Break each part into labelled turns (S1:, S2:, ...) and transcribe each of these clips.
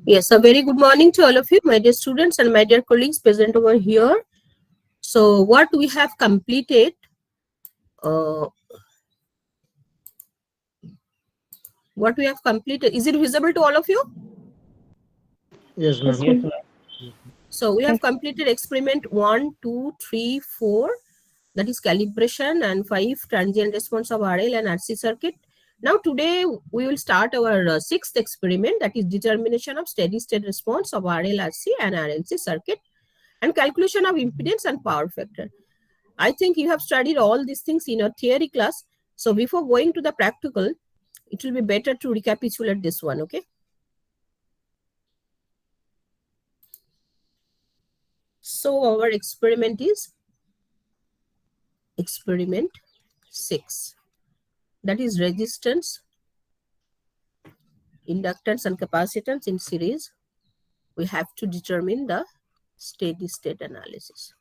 S1: Yes, a very good morning to all of you, my dear students and my dear colleagues present over here. So, what we have completed, is it visible to all of you?
S2: Yes,
S3: Yes,
S2: ma'am.
S3: ma'am.
S1: So, we have completed experiment 1, 2, 3, 4, that is calibration, and 5 transient response of RL and RC circuit. Now, today we will start our sixth experiment, that is determination of steady state response of RL, RC and RLC circuit, and calculation of impedance and power factor. I think you have studied all these things in your theory class. So before going to the practical, it will be better to recapitulate this one, okay? So our experiment is experiment 6. That is resistance, inductance and capacitance in series. We have to determine the steady state analysis.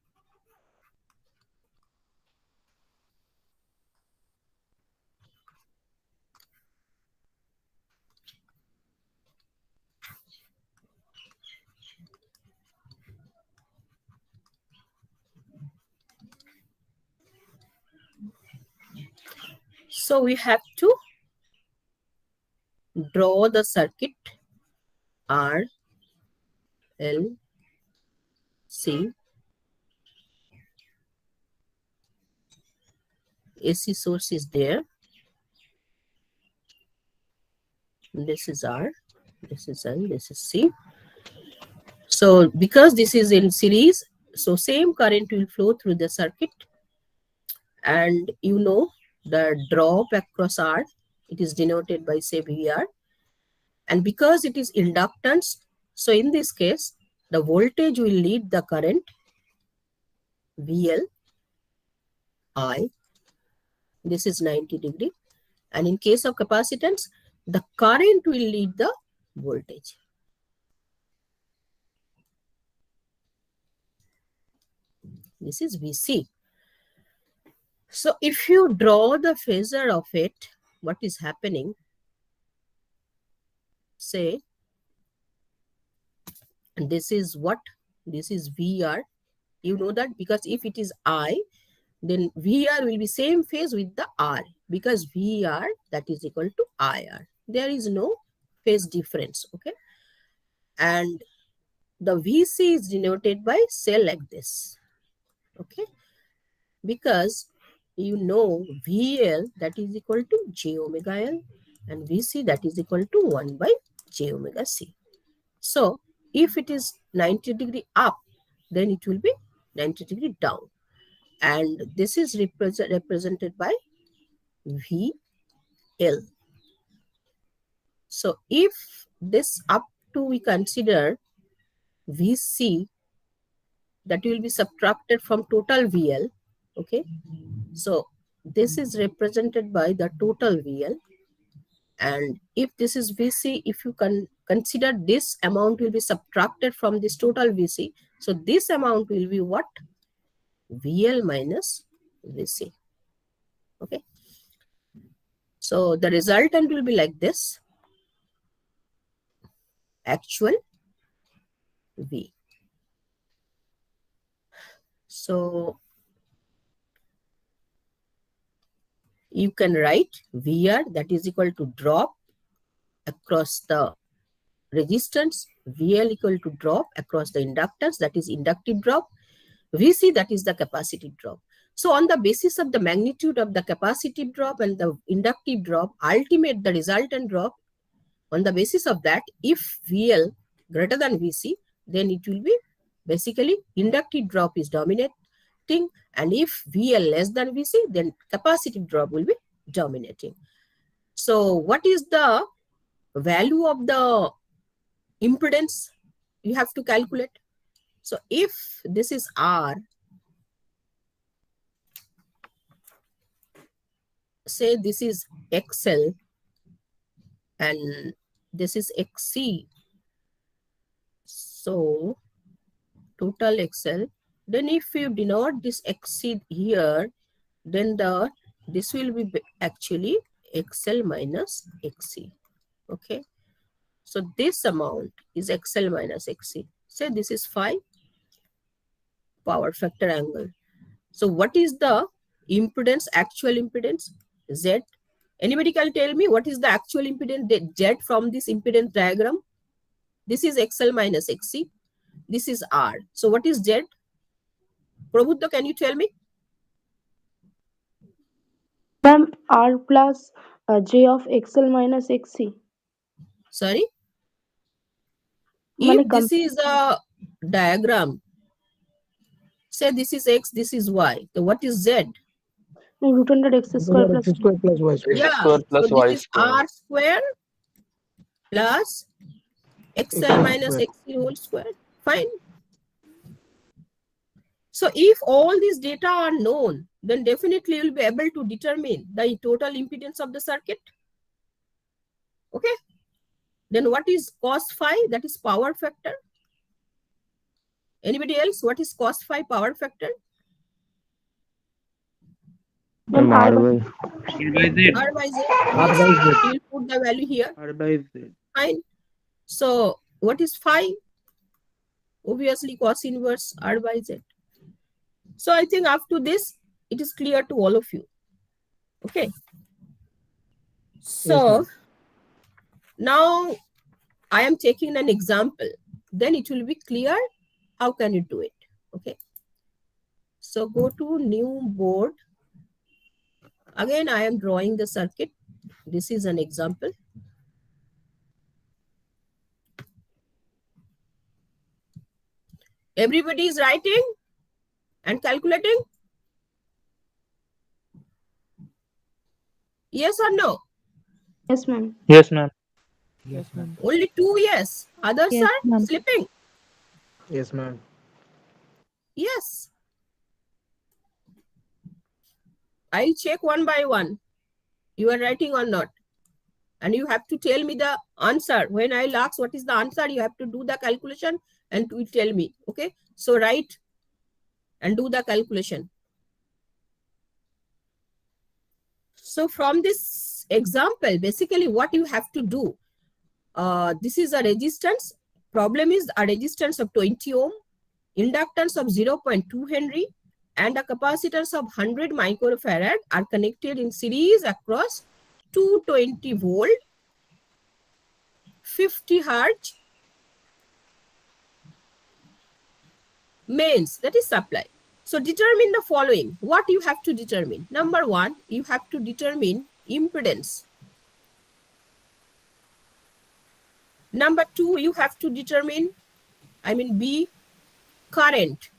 S1: So we have to draw the circuit R, L, C, AC source is there. This is R, this is L, this is C. So because this is in series, so same current will flow through the circuit, and you know the drop across R, it is denoted by say VR. And because it is inductance, so in this case, the voltage will lead the current VL, I, this is 90 degree. And in case of capacitance, the current will lead the voltage. This is VC. So if you draw the phasor of it, what is happening, say, this is what? This is VR. You know that because if it is I, then VR will be same phase with the R, because VR that is equal to IR. There is no phase difference, okay? And the VC is denoted by cell like this, okay? Because you know VL that is equal to J omega L and VC that is equal to 1 by J omega C. So if it is 90 degree up, then it will be 90 degree down. And this is represented by VL. So if this up to we consider VC, that will be subtracted from total VL, okay? So this is represented by the total VL. And if this is VC, if you can consider this amount will be subtracted from this total VC, so this amount will be what? VL minus VC. Okay. So the resultant will be like this. Actual V. So you can write VR that is equal to drop across the resistance, VL equal to drop across the inductance, that is inductive drop, VC that is the capacitive drop. So on the basis of the magnitude of the capacitive drop and the inductive drop, ultimate the resultant drop, on the basis of that, if VL greater than VC, then it will be basically inductive drop is dominating, and if VL less than VC, then capacitive drop will be dominating. So what is the value of the impedance you have to calculate? So if this is R, say this is XL and this is XC, so total XL, then if you denote this XC here, then this will be actually XL minus XC, okay? So this amount is XL minus XC. Say this is phi power factor angle. So what is the impedance, actual impedance? Z. Anybody can tell me what is the actual impedance Z from this impedance diagram? This is XL minus XC. This is R. So what is Z? Prabhuddha, can you tell me?
S3: Ma'am, R plus J of XL minus XC.
S1: Sorry?
S3: Mane
S1: If this is a diagram, say this is X, this is Y. So what is Z?
S3: root under X square plus
S2: X square plus Y square.
S1: Yeah,
S4: square plus
S1: so
S4: Y
S1: this is
S4: square.
S1: R square plus XL
S2: XL
S1: minus
S2: square.
S1: XC whole square. Fine. So if all these data are known, then definitely you will be able to determine the total impedance of the circuit. Okay. Then what is cos phi? That is power factor. Anybody else? What is cos phi power factor?
S3: Ma'am,
S4: R
S3: R
S4: by
S1: R by Z.
S2: R by
S1: Yes.
S2: Z.
S1: You will put the value here.
S4: R by Z.
S1: Fine. So what is phi? Obviously cos inverse R by Z. So I think after this, it is clear to all of you. Okay. So now I am taking an example. Then it will be clear how can you do it. Okay. So go to new board. Again, I am drawing the circuit. This is an example. Everybody is writing and calculating? Yes or no?
S3: Yes, ma'am.
S4: Yes, ma'am.
S2: Yes, ma'am.
S1: Only 2 yes. Others
S5: Yes,
S1: are
S5: ma'am.
S1: slipping.
S2: Yes, ma'am.
S1: Yes. I'll check one by one. You are writing or not. And you have to tell me the answer. When I'll ask what is the answer, you have to do the calculation and you tell me. Okay. So write and do the calculation. So from this example, basically what you have to do, this is a resistance. Problem is a resistance of 20 ohm, inductance of 0.2 Henry, and a capacitance of 100 microfarad are connected in series across 220 volt, 50 hertz mains, that is supply. So determine the following. What you have to determine? Number 1, you have to determine impedance. Number 2, you have to determine, B, current.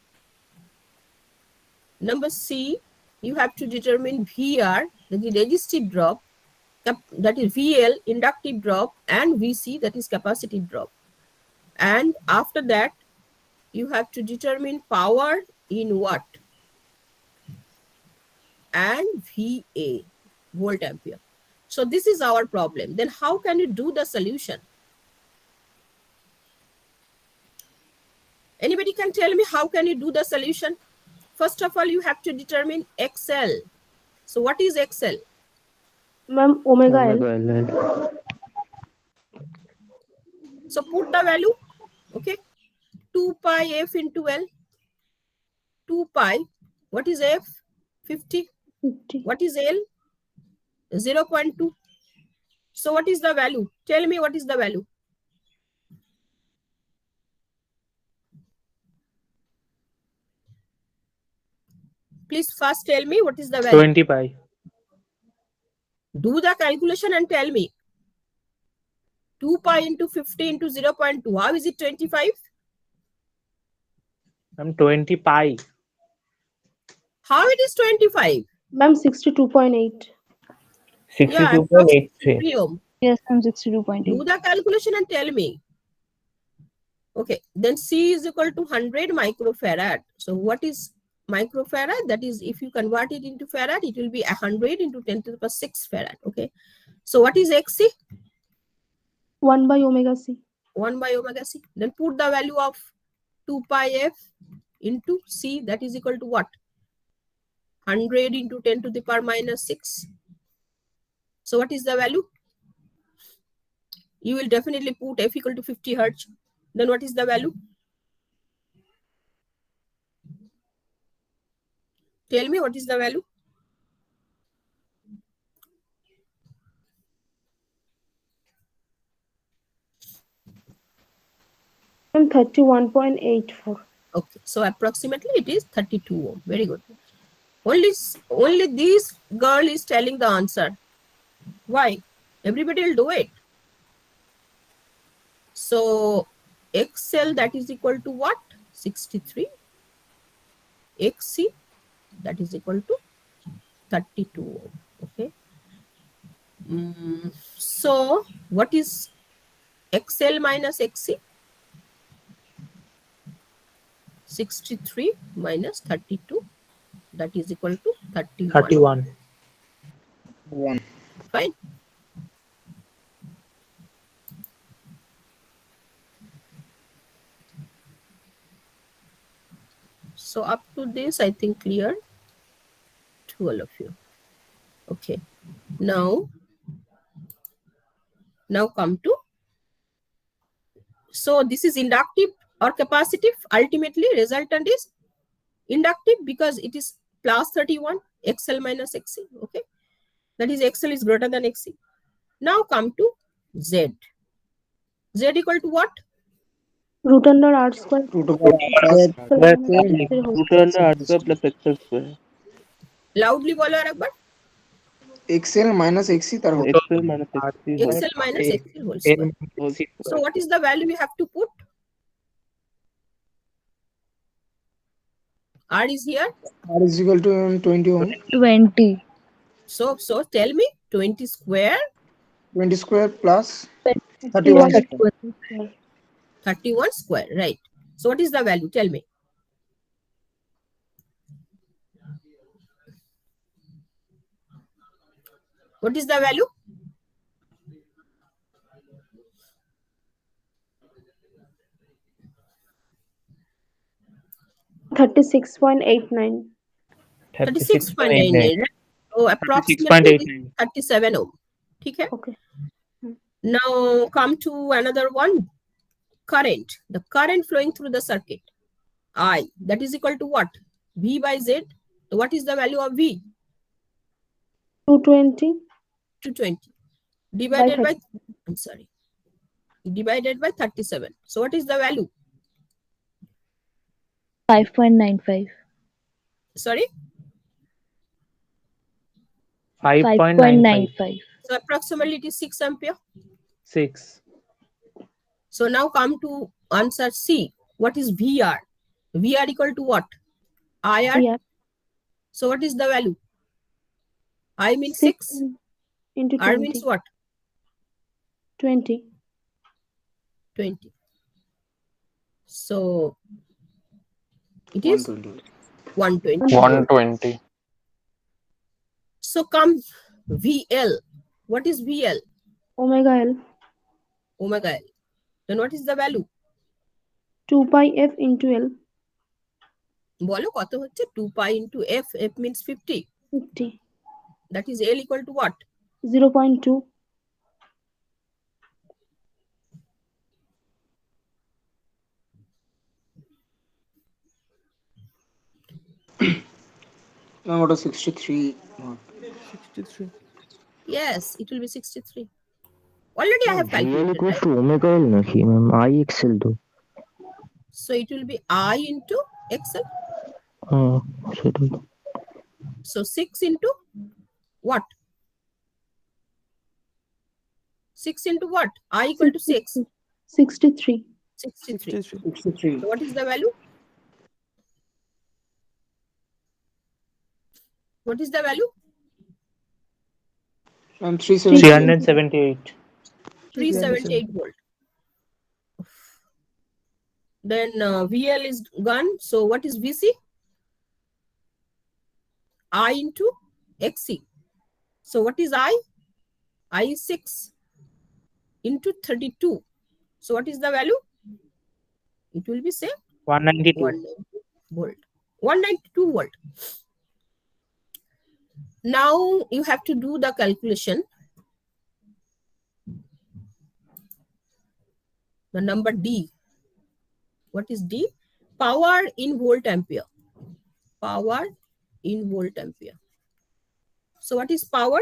S1: Number C, you have to determine VR, that is resistive drop, that is VL, inductive drop, and VC, that is capacitive drop. And after that, you have to determine power in watt and VA, volt ampere. So this is our problem. Then how can you do the solution? Anybody can tell me how can you do the solution? First of all, you have to determine XL. So what is XL?
S3: Ma'am, omega L.
S4: L.
S1: So put the value, okay? 2 pi F into L. 2 pi, what is F? 50.
S3: 50.
S1: What is L? 0.2. So what is the value? Tell me what is the value. Please first tell me what is the value.
S4: 20 pi.
S1: Do the calculation and tell me. 2 pi into 50 into 0.2. How is it 25?
S4: I'm 20 pi.
S1: How it is 25?
S3: Ma'am, 62.8.
S4: 62.83.
S1: 3 ohm.
S5: Yes, I'm 62.8.
S1: Do the calculation and tell me. Okay, then C is equal to 100 microfarad. So what is microfarad? That is, if you convert it into farad, it will be 100 into 10 to the power 6 farad. Okay, so what is XC?
S3: 1 by omega C.
S1: 1 by omega C. Then put the value of 2 pi F into C, that is equal to what? 100 into 10 to the power minus 6. So what is the value? you will definitely put f equal to 50 hertz. Then what is the value? Tell me what is the value?
S3: Ma'am, 31.84.
S1: Okay, so approximately it is 32 ohm. Very good. Only this girl is telling the answer. Why? Everybody will do it. So XL, that is equal to what? 63. XC, that is equal to 32 ohm. Okay. So what is XL minus XC? 63 minus 32, that is equal to 31.
S4: 31.
S2: 1.
S1: Fine. So up to this, I think clear to all of you. Okay. Now come to, so this is inductive or capacitive. Ultimately resultant is inductive because it is plus 31, XL minus XC. Okay. That is XL is greater than XC. Now come to Z. Z equal to what?
S3: Root under R square.
S2: Root over R
S3: XL
S4: That's
S3: minus
S4: like
S3: XL whole
S4: root under R square plus XL square.
S1: Loudly bolo और एक बार.
S2: XL minus XC tar hote.
S4: XL minus XC whole
S1: XL minus
S2: A-
S1: XL whole square.
S4: whole
S1: So
S4: square.
S1: what is the value we have to put? R is here.
S2: R is equal to 20 ohm.
S5: 20.
S1: So tell me 20 square,
S2: 20 square plus 31
S3: square.
S2: square.
S1: 31 square, right? So what is the value? Tell me. What is the value?
S3: Thirty-six point 89.
S1: 36.99, right? So approximately
S4: 36.89.
S1: 37 ohm. Okay.
S3: Okay.
S1: Now come to another one. Current. The current flowing through the circuit. I. That is equal to what? V by Z. What is the value of V?
S3: 220
S1: 220.
S3: by
S1: Divided by,
S3: 30.
S1: I'm sorry. Divided by 37. So what is the value?
S5: 5.95.
S1: Sorry.
S4: 5.95.
S5: 5.95.
S1: So approximately it is 6 ampere.
S4: 6.
S1: So now come to answer C. What is VR? VR equal to what? IR.
S3: Yeah.
S1: So what is the value? I means
S3: 6
S1: 6.
S3: into
S1: R
S3: 20.
S1: means what?
S3: 20.
S1: 20. So it is 120.
S6: 120.
S1: So come VL. What is VL?
S3: Omega L.
S1: Omega L. Then what is the value?
S3: 2 pi F into L.
S1: বলো কত হচ্ছে 2 pi into F. F means 50.
S3: 50.
S1: That is L equal to what?
S3: 0.2.
S2: Now what is 63?
S4: 63.
S1: Yes, it will be 63. Already I have
S7: VL
S1: calculated,
S7: equals
S1: right?
S7: to omega L নাকি ma'am IXL তো
S1: So it will be I into XL.
S7: সেটাই
S1: So 6 into what? 6 into what? I equal to 6.
S3: 63.
S1: 63.
S2: 63.
S1: So what is the value? What is the value?
S2: And 370.
S4: 378.
S1: 378 volt. Then VL is gone. So what is VC? I into XC. So what is I? I is 6 into 32. So what is the value? It will be say
S4: 192.
S1: 192 volt. 192 volt. Now you have to do the calculation. the number D. What is D? Power in volt ampere. Power in volt ampere. So what is power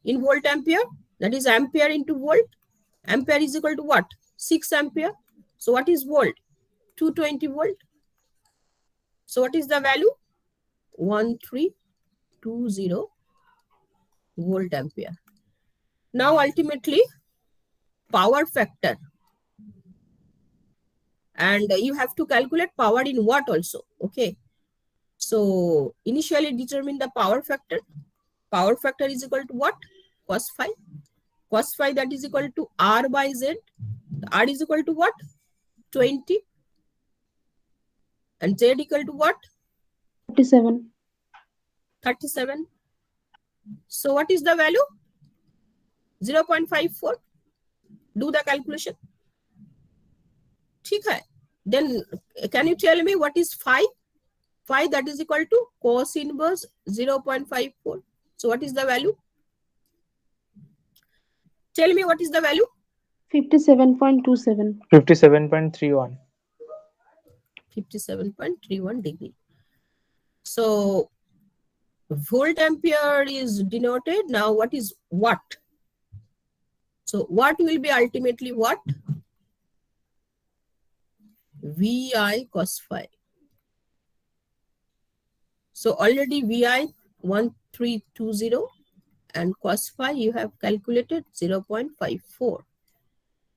S1: in volt ampere? That is ampere into volt. Ampere is equal to what? 6 ampere. So what is volt? 220 volt. So what is the value? 1320 volt ampere. Now ultimately power factor, and you have to calculate power in watt also. Okay, so initially determine the power factor. Power factor is equal to what? Cos phi. Cos phi, that is equal to R by Z. R is equal to what? 20. And Z equal to what?
S3: 37.
S1: 37. So what is the value? 0.54. Do the calculation. ठीक है. Then can you tell me what is phi? Phi, that is equal to cos inverse 0.54. So what is the value? Tell me what is the value?
S3: 57.27.
S4: 57.31.
S1: 57.31 degree. So volt ampere is denoted. Now what is watt? So watt will be ultimately what? VI cos phi. So already VI 1320 and cos phi you have calculated 0.54.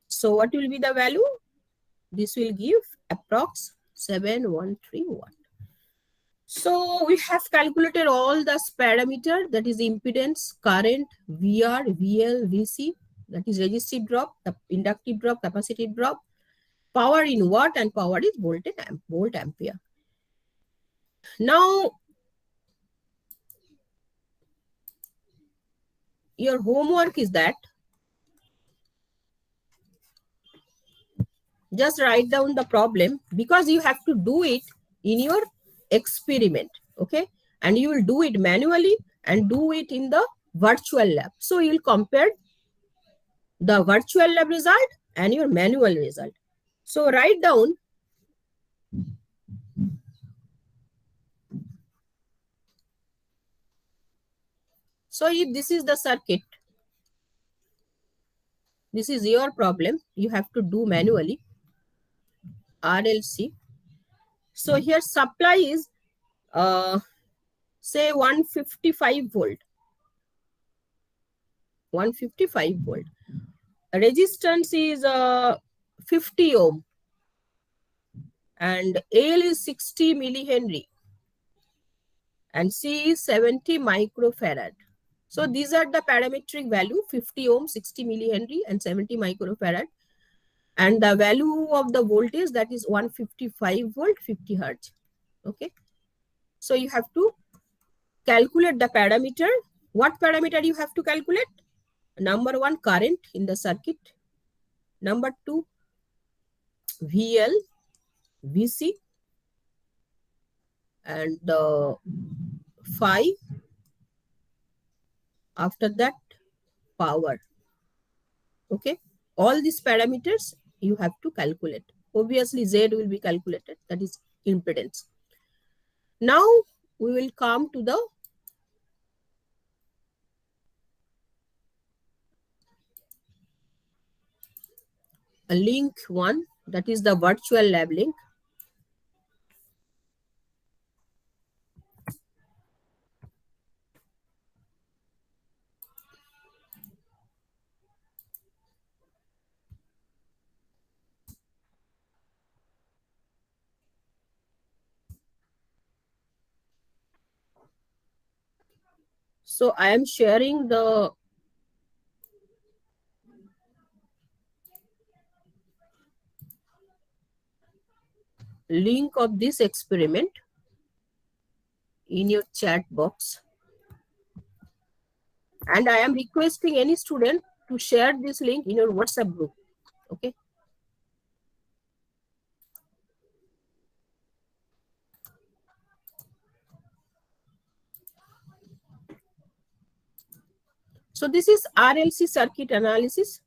S1: So what will be the value? This will give approx 713 watt. So we have calculated all the parameter, that is impedance, current, VR, VL, VC, that is resistive drop, the inductive drop, capacitive drop, power in watt, and power is volt ampere. Now your homework is that just write down the problem, because you have to do it in your experiment, okay? And you will do it manually and do it in the virtual lab. So you will compare the virtual lab result and your manual result. So write down so if this is the circuit, this is your problem, you have to do manually. RLC. So here supply is say 155 volt. 155 volt. Resistance is 50 ohm. And L is 60 millihenry. And C is 70 microfarad. So these are the parametric value: 50 ohm, 60 millihenry, and 70 microfarad. And the value of the voltage, that is 155 volt, 50 hertz. Okay. So you have to calculate the parameter. What parameter you have to calculate? Number one, current in the circuit. Number two, VL, VC, and phi. After that, power. Okay. All these parameters you have to calculate. Obviously, Z will be calculated. That is impedance. Now we will come to the link 1, that is the virtual lab link. So I am sharing the link of this experiment in your chat box. And I am requesting any student to share this link in your WhatsApp group. Okay. So this is RLC circuit analysis.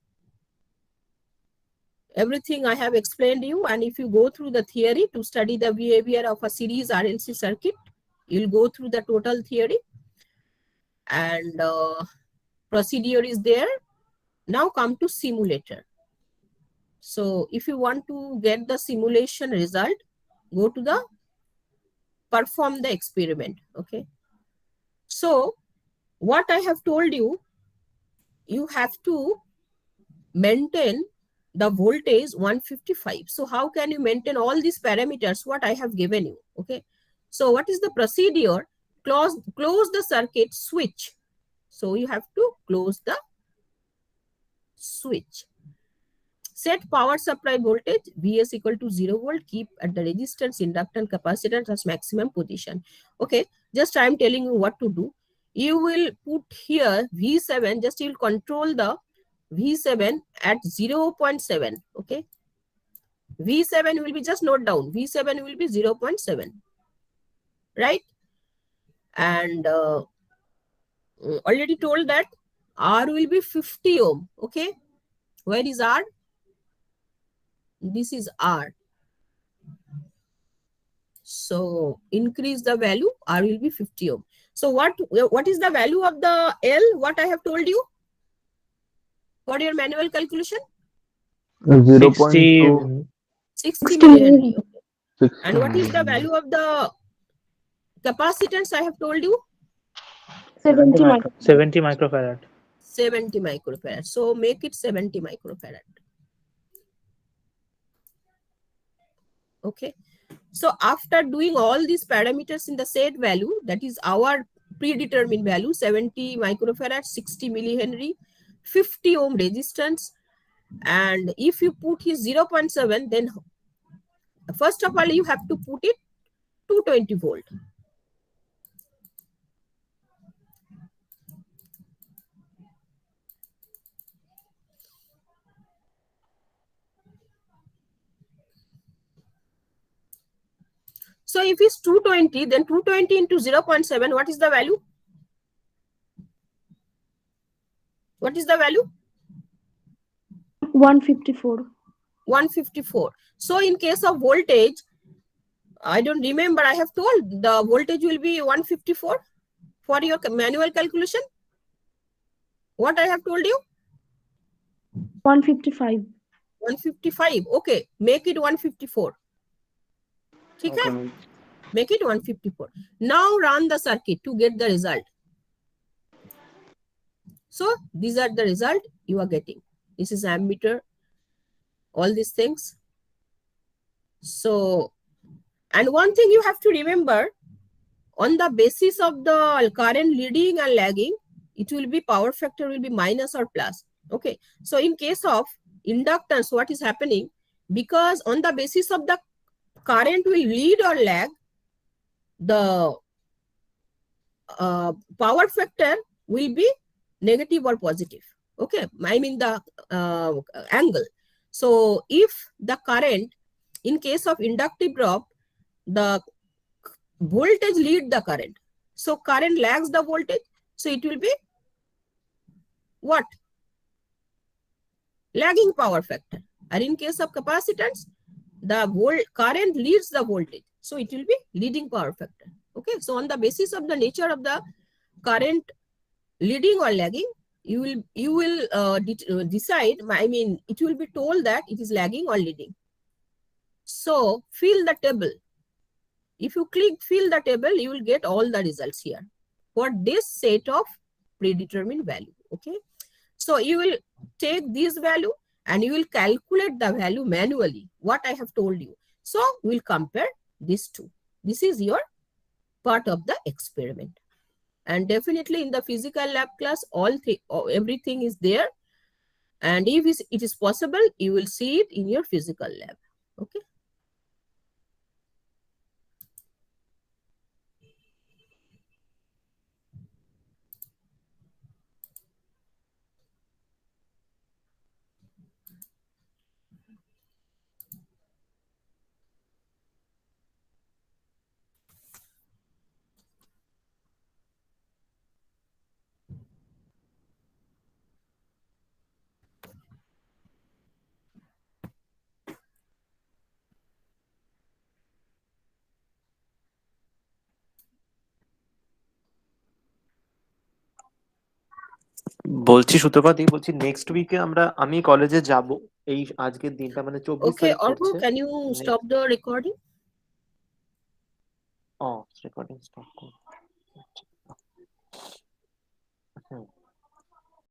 S1: Everything I have explained you, and if you go through the theory to study the behavior of a series RLC circuit, you'll go through the total theory, and procedure is there. Now come to simulator. So if you want to get the simulation result, go to the perform the experiment. Okay. So what I have told you, you have to maintain the voltage 155. So how can you maintain all these parameters what I have given you? Okay. So what is the procedure? Close the circuit, switch. So you have to close the switch. Set power supply voltage Vs equal to 0 volt. Keep at the resistance, inductance, capacitance as maximum position. Okay, just I am telling you what to do. You will put here V7, just you will control the V7 at 0.7. Okay, V7 will be, just note down, V7 will be 0.7, right? And already told that R will be 50 ohm. Okay, where is R? This is R. So increase the value, R will be 50 ohm. So what is the value of the L? What I have told you for your manual calculation?
S7: 0.2.
S1: 60 millihenry. Okay. And what is the
S7: 60.
S1: value of the capacitance I have told you?
S3: 70 micro.
S4: 70 microfarad.
S1: 70 microfarad. So make it 70 microfarad. Okay. So after doing all these parameters in the set value, that is our predetermined value, 70 microfarad, 60 millihenry, 50 ohm resistance, and if you put his 0.7, then first of all you have to put it 220 volt. So if it's 220, then 220 into 0.7, what is the value? What is the value?
S3: 154.
S1: 154. So in case of voltage, I don't remember, I have told the voltage will be 154 for your manual calculation. What I have told you?
S3: 155.
S1: 155. Okay, make it 154. Okay. Make it 154. Now run the circuit to get the result. So these are the result you are getting. This is ammeter, all these things. So, and one thing you have to remember, on the basis of the current leading and lagging, it will be power factor will be minus or plus. Okay. So in case of inductance, what is happening? Because on the basis of the current will lead or lag, the power factor will be negative or positive. Okay, I mean the angle. So if the current, in case of inductive drop, the voltage lead the current, so current lags the voltage, so it will be what? Lagging power factor. And in case of capacitance, the current leads the voltage, so it will be leading power factor. Okay, so on the basis of the nature of the current leading or lagging, you will decide, I mean, it will be told that it is lagging or leading. So fill the table. If you click fill the table, you will get all the results here for this set of predetermined value. Okay, so you will take this value and you will calculate the value manually, what I have told you. So we'll compare these two. This is your part of the experiment. And definitely in the physical lab class, everything is there. And if it is possible, you will see it in your physical lab. Okay.
S6: বলছি সূত্রপাত বলছি next উইকে আমি কলেজে যাব এই আজকের দিনটা মানে 24
S1: Okay,
S6: তারিখ
S1: Orko,
S6: পড়ছে
S1: can you stop the recording?
S6: ও রেকর্ডিং স্টপ করব